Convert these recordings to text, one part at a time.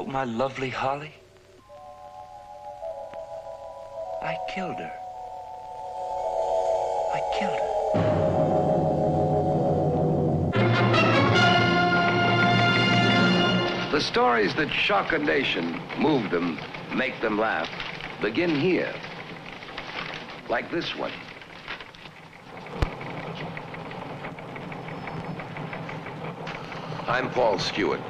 my lovely Holly? I killed her. I killed her. The stories that shock a nation, move them, make them laugh, begin here. Like this one. I'm Paul Stewart.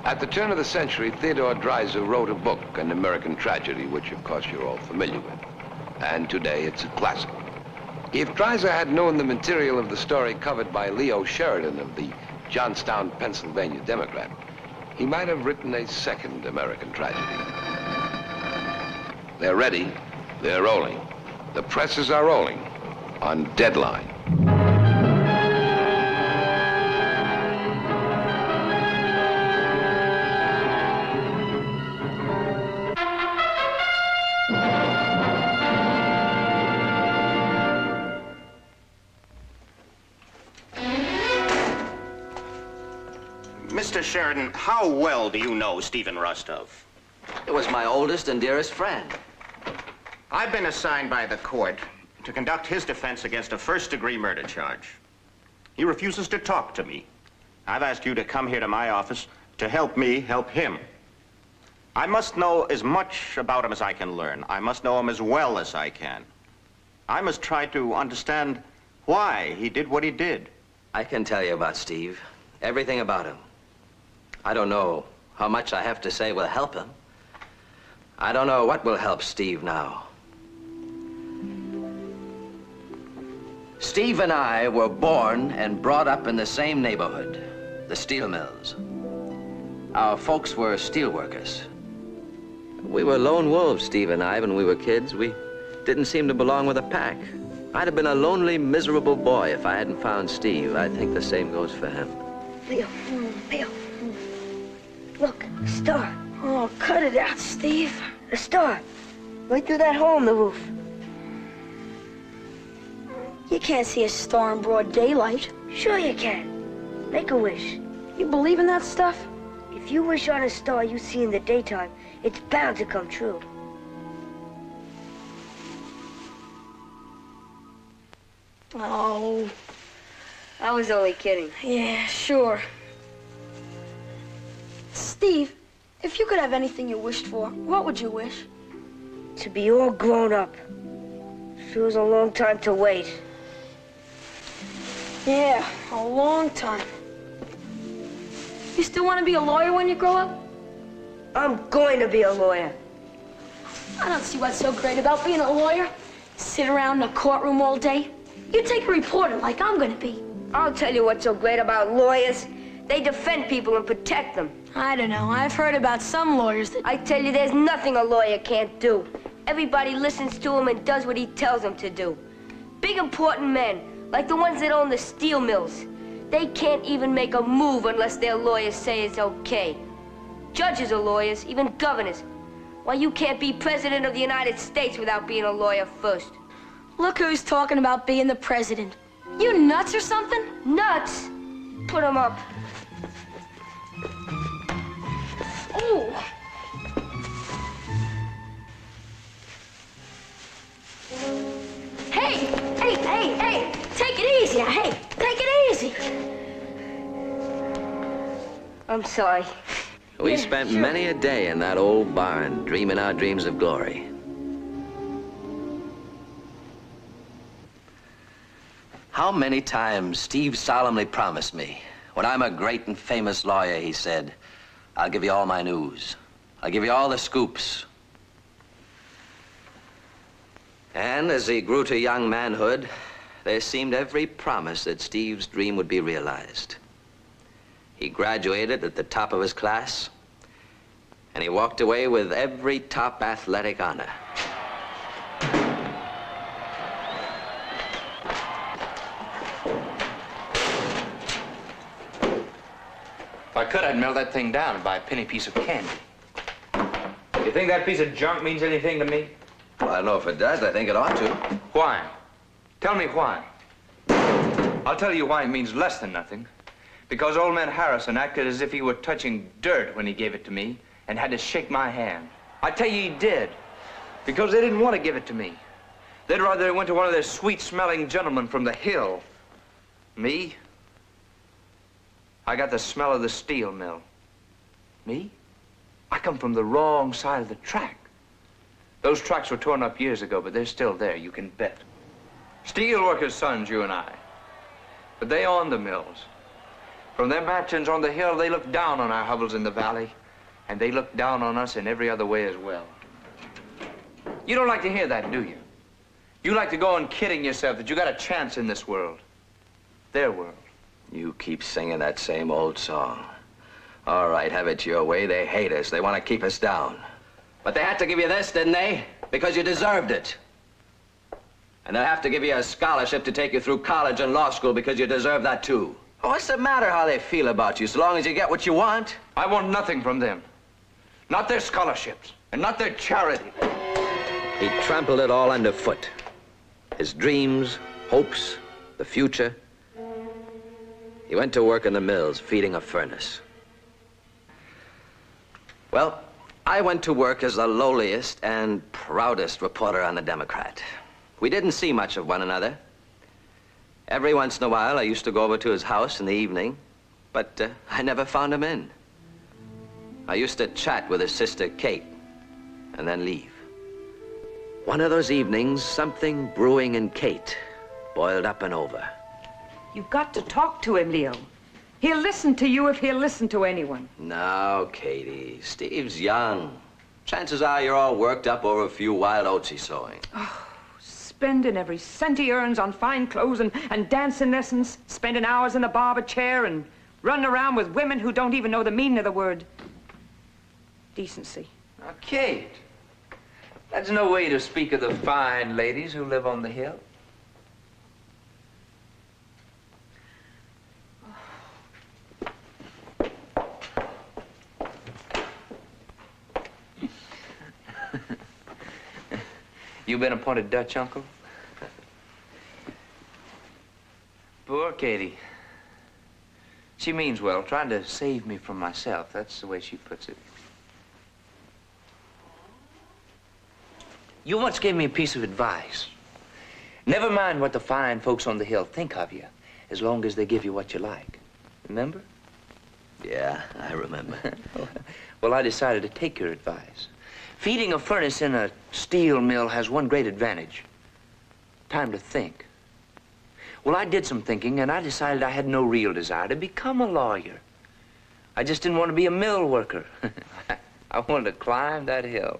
At the turn of the century, Theodore Dreiser wrote a book, An American Tragedy, which of course you're all familiar with. And today it's a classic. If Dreiser had known the material of the story covered by Leo Sheridan of the Johnstown, Pennsylvania Democrat, he might have written a second American tragedy. They're ready, they're rolling. The presses are rolling on Deadline. Mr. Sheridan, how well do you know Stephen Rostov? It was my oldest and dearest friend. I've been assigned by the court to conduct his defense against a first-degree murder charge. He refuses to talk to me. I've asked you to come here to my office to help me help him. I must know as much about him as I can learn. I must know him as well as I can. I must try to understand why he did what he did. I can tell you about Steve. Everything about him. I don't know how much I have to say will help him. I don't know what will help Steve now. Steve and I were born and brought up in the same neighborhood, the steel mills. Our folks were steel workers. We were lone wolves, Steve and I, when we were kids. We didn't seem to belong with a pack. I'd have been a lonely, miserable boy if I hadn't found Steve. I think the same goes for him. Leo, Leo. Look, a star. Oh, cut it out, Steve. A star. Right through that hole in the roof. You can't see a star in broad daylight. Sure you can. Make a wish. You believe in that stuff? If you wish on a star you see in the daytime, it's bound to come true. Oh, I was only kidding. yeah, sure. Steve, if you could have anything you wished for, what would you wish? To be all grown up. Feels a long time to wait. Yeah, a long time. You still want to be a lawyer when you grow up? I'm going to be a lawyer. I don't see what's so great about being a lawyer. Sit around in a courtroom all day. You take a reporter like I'm gonna be. I'll tell you what's so great about lawyers. They defend people and protect them. I don't know. I've heard about some lawyers that... I tell you, there's nothing a lawyer can't do. Everybody listens to him and does what he tells them to do. Big, important men, like the ones that own the steel mills. They can't even make a move unless their lawyers say it's okay. Judges are lawyers, even governors. Why, you can't be president of the United States without being a lawyer first. Look who's talking about being the president. You nuts or something? Nuts? Put him up. Ooh. Hey, take it easy. Hey, take it easy. I'm sorry. We spent many a day in that old barn, dreaming our dreams of glory. How many times Steve solemnly promised me, when I'm a great and famous lawyer, he said, I'll give you all my news. I'll give you all the scoops. And as he grew to young manhood, there seemed every promise that Steve's dream would be realized. He graduated at the top of his class, and he walked away with every top athletic honor. If I could, I'd melt that thing down and buy a penny piece of candy. You think that piece of junk means anything to me? Well, I don't know if it does. I think it ought to. Why? Tell me why. I'll tell you why it means less than nothing. Because old man Harrison acted as if he were touching dirt when he gave it to me, and had to shake my hand. I tell you, he did. Because they didn't want to give it to me. They'd rather it went to one of their sweet-smelling gentlemen from the hill. Me? I got the smell of the steel mill. Me? I come from the wrong side of the track. Those tracks were torn up years ago, but they're still there, you can bet. Steel workers' sons, you and I. But they own the mills. From their mansions on the hill, they look down on our hovels in the valley, and they look down on us in every other way as well. You don't like to hear that, do you? You like to go on kidding yourself that you got a chance in this world. Their world. You keep singing that same old song. All right, have it your way. They hate us. They want to keep us down. But they had to give you this, didn't they? Because you deserved it. And they'll have to give you a scholarship to take you through college and law school because you deserve that, too. What's the matter how they feel about you, so long as you get what you want? I want nothing from them. Not their scholarships, and not their charity. He trampled it all underfoot. His dreams, hopes, the future. He went to work in the mills, feeding a furnace. Well, I went to work as the lowliest and proudest reporter on the Democrat. We didn't see much of one another. Every once in a while, I used to go over to his house in the evening, but I never found him in. I used to chat with his sister, Kate, and then leave. One of those evenings, something brewing in Kate boiled up and over. You've got to talk to him, Leo. He'll listen to you if he'll listen to anyone. No, Katie. Steve's young. Chances are you're all worked up over a few wild oats he's sowing. Spending every cent he earns on fine clothes and dancing lessons, spending hours in the barber chair and running around with women who don't even know the meaning of the word decency. Now, Kate, that's no way to speak of the fine ladies who live on the hill. You been appointed Dutch uncle? Poor Katie. She means well, trying to save me from myself. That's the way she puts it. You once gave me a piece of advice. Never mind what the fine folks on the hill think of you, as long as they give you what you like. Remember? Yeah, I remember. Well, I decided to take your advice. Feeding a furnace in a steel mill has one great advantage. Time to think. Well, I did some thinking, and I decided I had no real desire to become a lawyer. I just didn't want to be a mill worker. I wanted to climb that hill.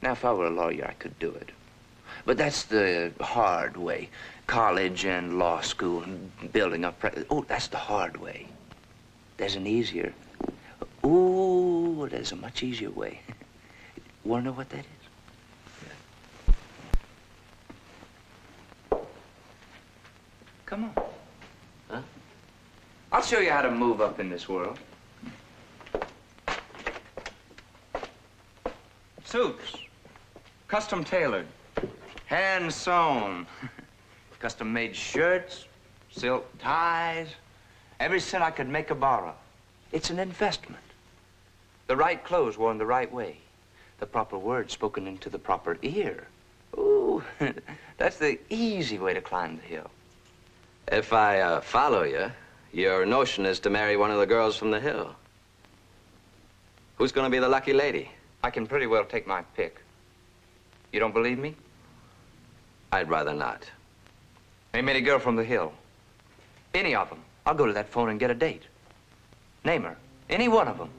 Now, if I were a lawyer, I could do it. But that's the hard way. College and law school and building up. Oh, that's the hard way. There's an easier. Ooh, there's a much easier way. Want to know what that is? Yeah. Come on. Huh? I'll show you how to move up in this world. Suits. Custom tailored. Hand sewn. Custom made shirts. Silk ties. Every cent I could make or borrow. It's an investment. The right clothes worn the right way. The proper words spoken into the proper ear. Ooh, that's the easy way to climb the hill. If I follow you, your notion is to marry one of the girls from the hill. Who's going to be the lucky lady? I can pretty well take my pick. You don't believe me? I'd rather not. Name any girl from the hill. Any of them. I'll go to that phone and get a date. Name her. Any one of them.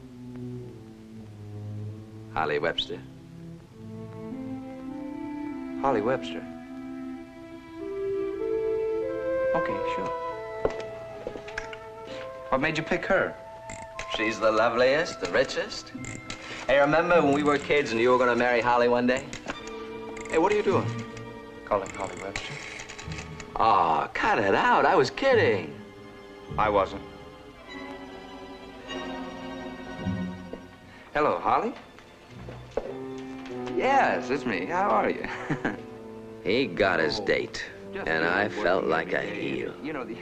Holly Webster. Holly Webster. Okay, sure. What made you pick her? She's the loveliest, the richest. Hey, remember when we were kids and you were going to marry Holly one day? Hey, what are you doing? Calling Holly Webster. Oh, cut it out. I was kidding. I wasn't. Hello, Holly? Yes, it's me. How are you? He got his date, Just and I working felt like a every day. heel. You know, the...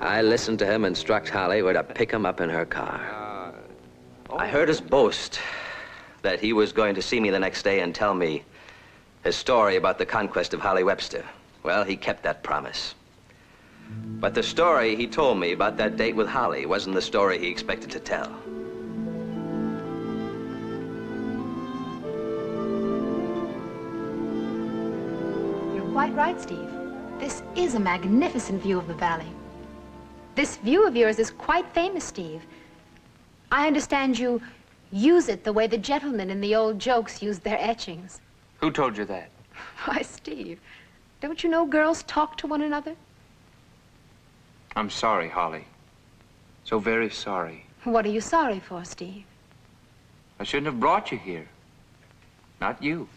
I listened to him instruct Holly where to pick him up in her car. I heard us boast that he was going to see me the next day and tell me his story about the conquest of Holly Webster. Well, he kept that promise. But the story he told me about that date with Holly wasn't the story he expected to tell. You're quite right, Steve. This is a magnificent view of the valley. This view of yours is quite famous, Steve. I understand you use it the way the gentlemen in the old jokes used their etchings. Who told you that? Why, Steve, don't you know girls talk to one another? I'm sorry, Holly. So very sorry. What are you sorry for, Steve? I shouldn't have brought you here. Not you.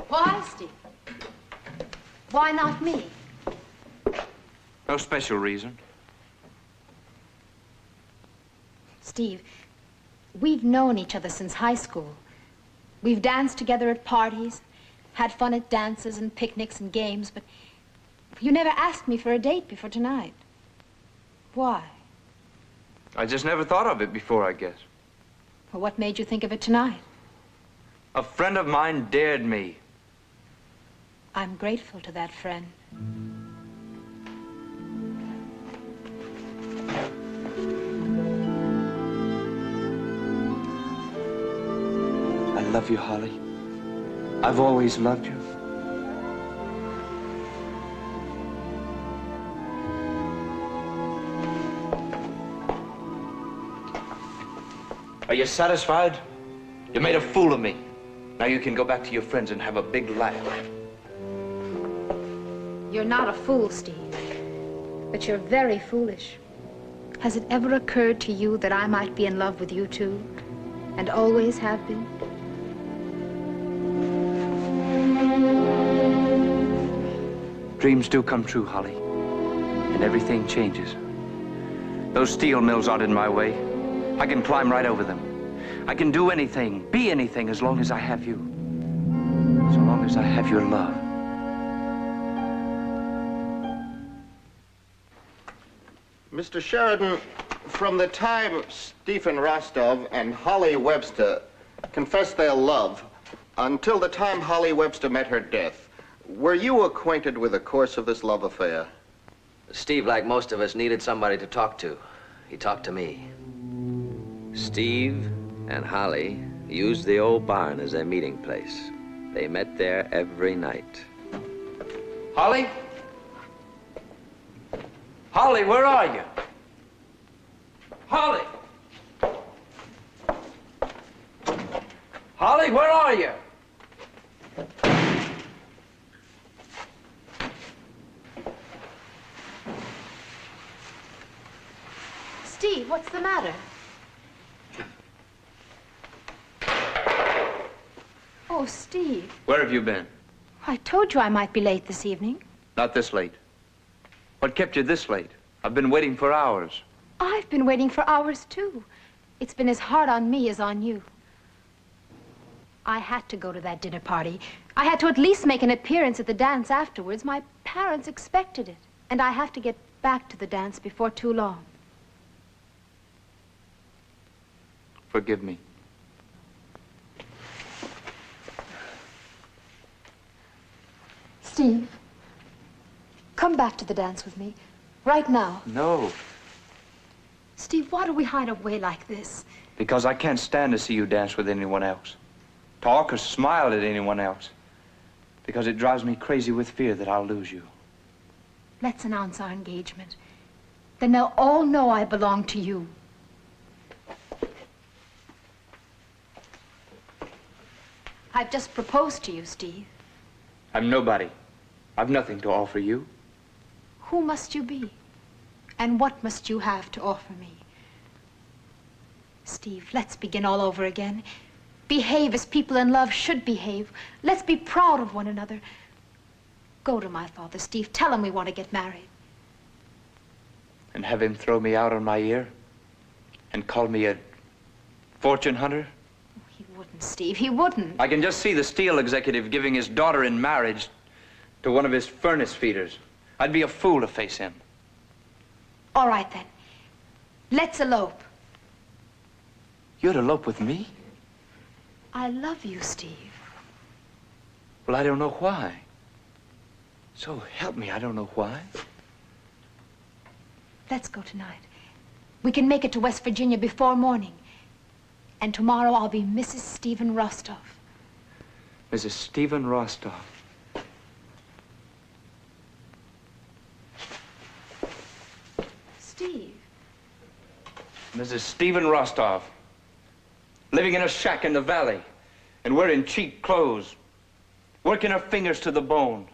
Why, Steve? Why not me? No special reason. Steve, we've known each other since high school. We've danced together at parties, had fun at dances and picnics and games, but you never asked me for a date before tonight. Why? I just never thought of it before, I guess. Well, what made you think of it tonight? A friend of mine dared me. I'm grateful to that friend. I love you, Holly. I've always loved you. Are you satisfied? You made a fool of me. Now you can go back to your friends and have a big laugh. You're not a fool, Steve, but you're very foolish. Has it ever occurred to you that I might be in love with you, too, and always have been? Dreams do come true, Holly, and everything changes. Those steel mills aren't in my way. I can climb right over them. I can do anything, be anything, as long as I have you. So long as I have your love. Mr. Sheridan, from the time Stephen Rostov and Holly Webster confessed their love until the time Holly Webster met her death, were you acquainted with the course of this love affair? Steve, like most of us, needed somebody to talk to. He talked to me. Steve and Holly used the old barn as their meeting place. They met there every night. Holly? Holly, where are you? Holly! Holly, where are you? Steve, what's the matter? Oh, Steve. Where have you been? I told you I might be late this evening. Not this late. What kept you this late? I've been waiting for hours. I've been waiting for hours, too. It's been as hard on me as on you. I had to go to that dinner party. I had to at least make an appearance at the dance afterwards. My parents expected it. And I have to get back to the dance before too long. Forgive me. Steve, come back to the dance with me. Right now. No, Steve, why do we hide away like this? because I can't stand to see you dance with anyone else. Talk or smile at anyone else. Because it drives me crazy with fear that I'll lose you. Let's announce our engagement. Then they'll all know I belong to you. I've just proposed to you, Steve. I'm nobody. I've nothing to offer you. Who must you be? And what must you have to offer me? Steve, let's begin all over again. Behave as people in love should behave. Let's be proud of one another. Go to my father, Steve. Tell him we want to get married. And have him throw me out on my ear? And call me a fortune hunter? He wouldn't, Steve. He wouldn't. I can just see the steel executive giving his daughter in marriage to one of his furnace feeders. I'd be a fool to face him. All right, then. Let's elope. You'd elope with me? I love you, Steve. Well, I don't know why. So help me, I don't know why. Let's go tonight. We can make it to West Virginia before morning. And tomorrow I'll be Mrs. Stephen Rostov. Mrs. Stephen Rostov. Steve. Mrs. Stephen Rostov. Living in a shack in the valley and wearing cheap clothes. Working her fingers to the bone.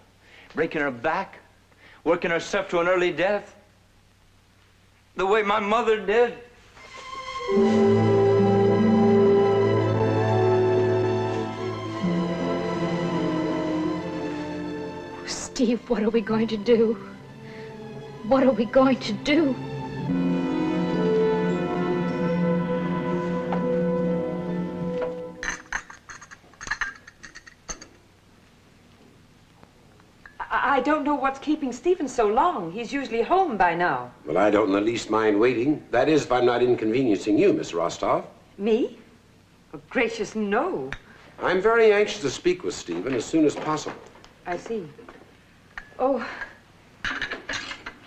Breaking her back. Working herself to an early death. The way my mother did. Steve, what are we going to do? What are we going to do? I don't know what's keeping Stephen so long. He's usually home by now. Well, I don't in the least mind waiting. That is, if I'm not inconveniencing you, Miss Rostov. Me? Oh, gracious, no. I'm very anxious to speak with Stephen as soon as possible. I see. Oh,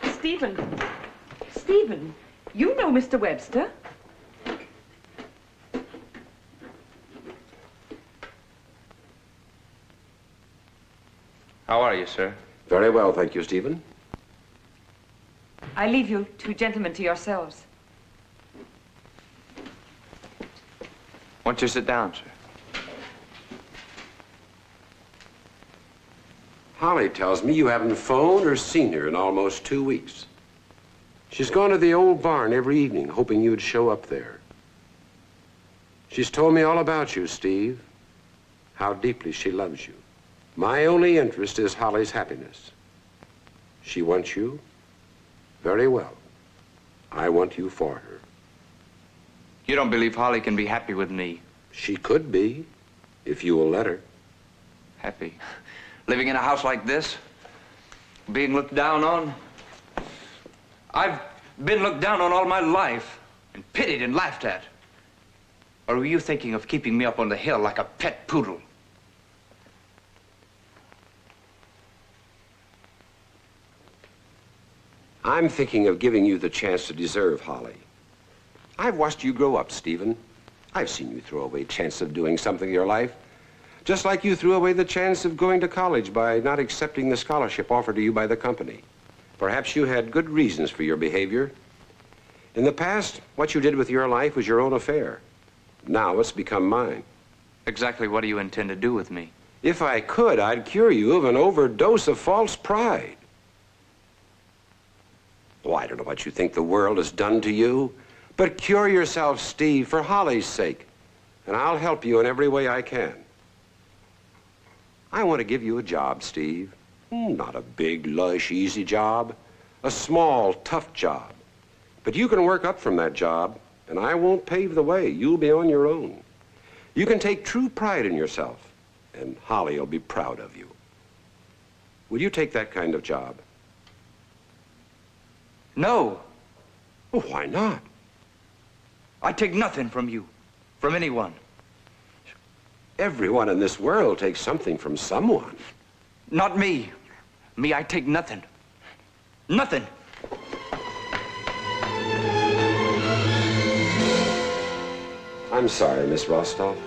Stephen. Stephen, you know Mr. Webster? How are you, sir? Very well, thank you, Stephen. I leave you two gentlemen to yourselves. Won't you sit down, sir? Holly tells me you haven't phoned or seen her in almost 2 weeks. She's gone to the old barn every evening, hoping you'd show up there. She's told me all about you, Steve, how deeply she loves you. My only interest is Holly's happiness. She wants you. Very well. I want you for her. You don't believe Holly can be happy with me? She could be, if you will let her. Happy? Living in a house like this? Being looked down on? I've been looked down on all my life and pitied and laughed at. Or were you thinking of keeping me up on the hill like a pet poodle? I'm thinking of giving you the chance to deserve Holly. I've watched you grow up, Stephen. I've seen you throw away chances of doing something in your life, just like you threw away the chance of going to college by not accepting the scholarship offered to you by the company. Perhaps you had good reasons for your behavior. In the past, what you did with your life was your own affair. Now it's become mine. Exactly what do you intend to do with me? If I could, I'd cure you of an overdose of false pride. Oh, I don't know what you think the world has done to you, but cure yourself, Steve, for Holly's sake, and I'll help you in every way I can. I want to give you a job, Steve. Not a big, lush, easy job. A small, tough job. But you can work up from that job, and I won't pave the way. You'll be on your own. You can take true pride in yourself, and Holly will be proud of you. Will you take that kind of job? No. Well, why not? I take nothing from you, from anyone. Everyone in this world takes something from someone. Not me. Me, I take nothing. Nothing. I'm sorry, Miss Rostov.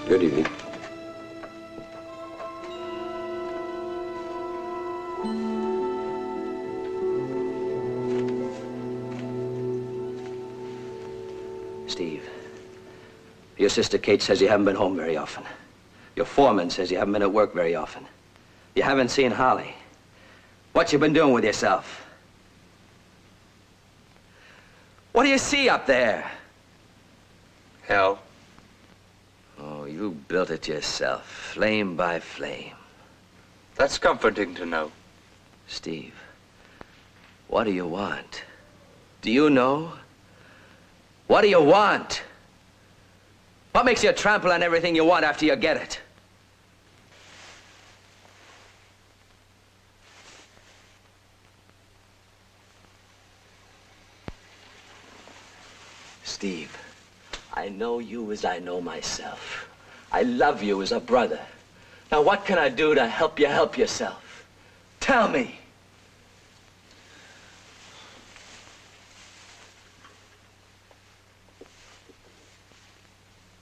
Good evening. Steve, your sister Kate says you haven't been home very often. Your foreman says you haven't been at work very often. You haven't seen Holly. What you been doing with yourself? What do you see up there? Hell. Oh, you built it yourself, flame by flame. That's comforting to know. Steve, what do you want? Do you know? What do you want? What makes you trample on everything you want after you get it? Steve, I know you as I know myself. I love you as a brother. Now, what can I do to help you help yourself? Tell me.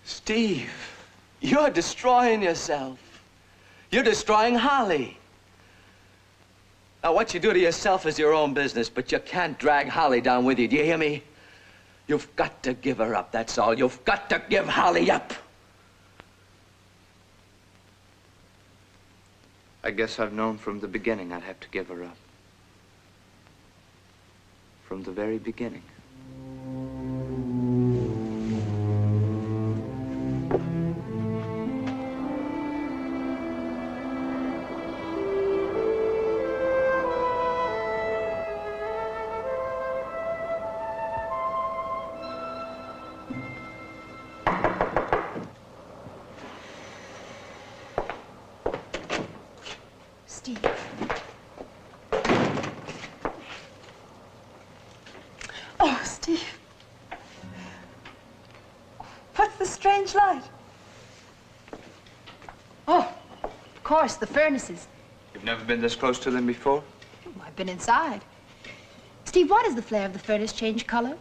Steve, you're destroying yourself. You're destroying Holly. Now, what you do to yourself is your own business, but you can't drag Holly down with you. Do you hear me? You've got to give her up, that's all. You've got to give Holly up. I guess I've known from the beginning I'd have to give her up. From the very beginning. Steve. Oh, Steve. What's the strange light? Oh, of course, the furnaces. You've never been this close to them before? I've been inside. Steve, why does the flare of the furnace change color?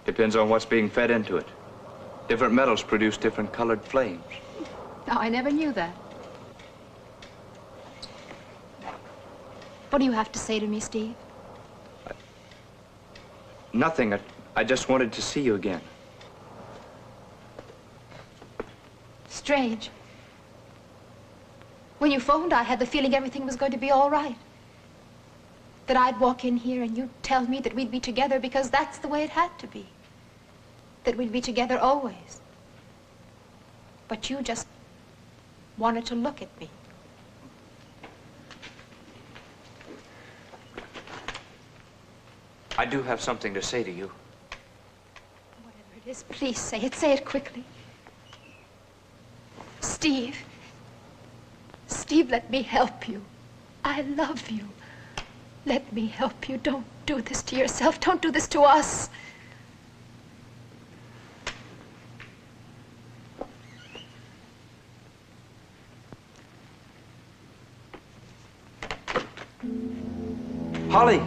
Depends on what's being fed into it. Different metals produce different colored flames. No, I never knew that. What do you have to say to me, Steve? Nothing. I just wanted to see you again. Strange. When you phoned, I had the feeling everything was going to be all right. That I'd walk in here and you'd tell me that we'd be together because that's the way it had to be. That we'd be together always. But you just wanted to look at me. I do have something to say to you. Whatever it is, please say it. Say it quickly. Steve. Steve, let me help you. I love you. Let me help you. Don't do this to yourself. Don't do this to us. Holly!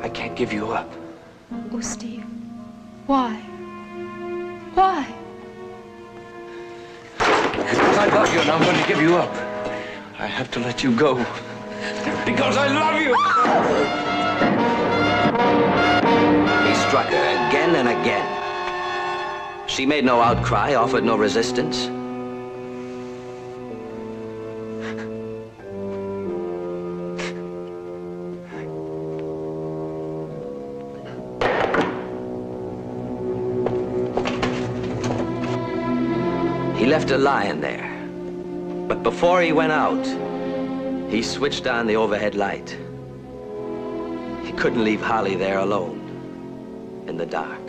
I can't give you up. Oh, Steve. Why? Why? Because I love you and I'm going to give you up. I have to let you go. Because I love you! He struck her again and again. She made no outcry, offered no resistance. He left her lying there. But before he went out, he switched on the overhead light. He couldn't leave Holly there alone, in the dark.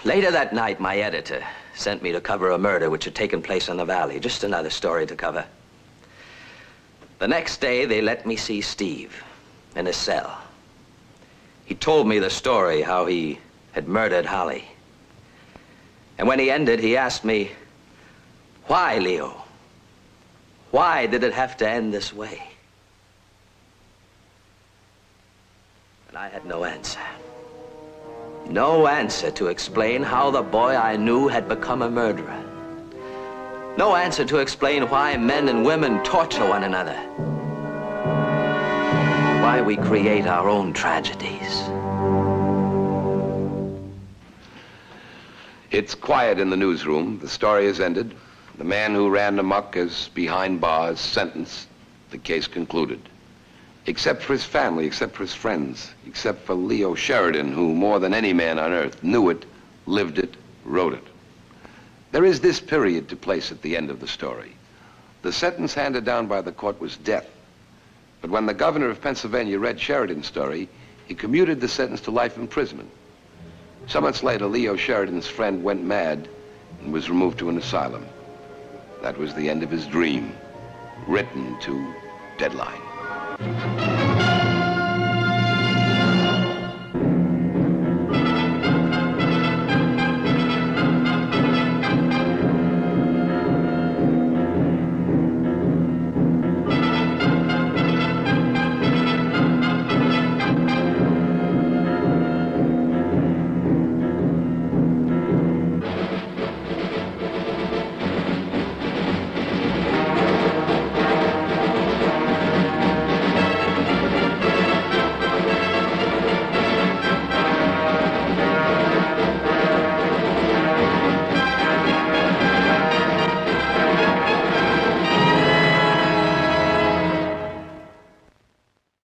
Later that night, my editor sent me to cover a murder which had taken place in the valley. Just another story to cover. The next day, they let me see Steve in his cell. He told me the story, how he had murdered Holly. And when he ended, he asked me, why, Leo? Why did it have to end this way? And I had no answer. No answer to explain how the boy I knew had become a murderer. No answer to explain why men and women torture one another. Why we create our own tragedies. It's quiet in the newsroom. The story has ended. The man who ran amok is behind bars, sentenced. The case concluded. Except for his family, except for his friends, except for Leo Sheridan, who more than any man on earth knew it, lived it, wrote it. There is this period to place at the end of the story. The sentence handed down by the court was death. But when the governor of Pennsylvania read Sheridan's story, he commuted the sentence to life imprisonment. Some months later, Leo Sheridan's friend went mad and was removed to an asylum. That was the end of his dream. written to deadline.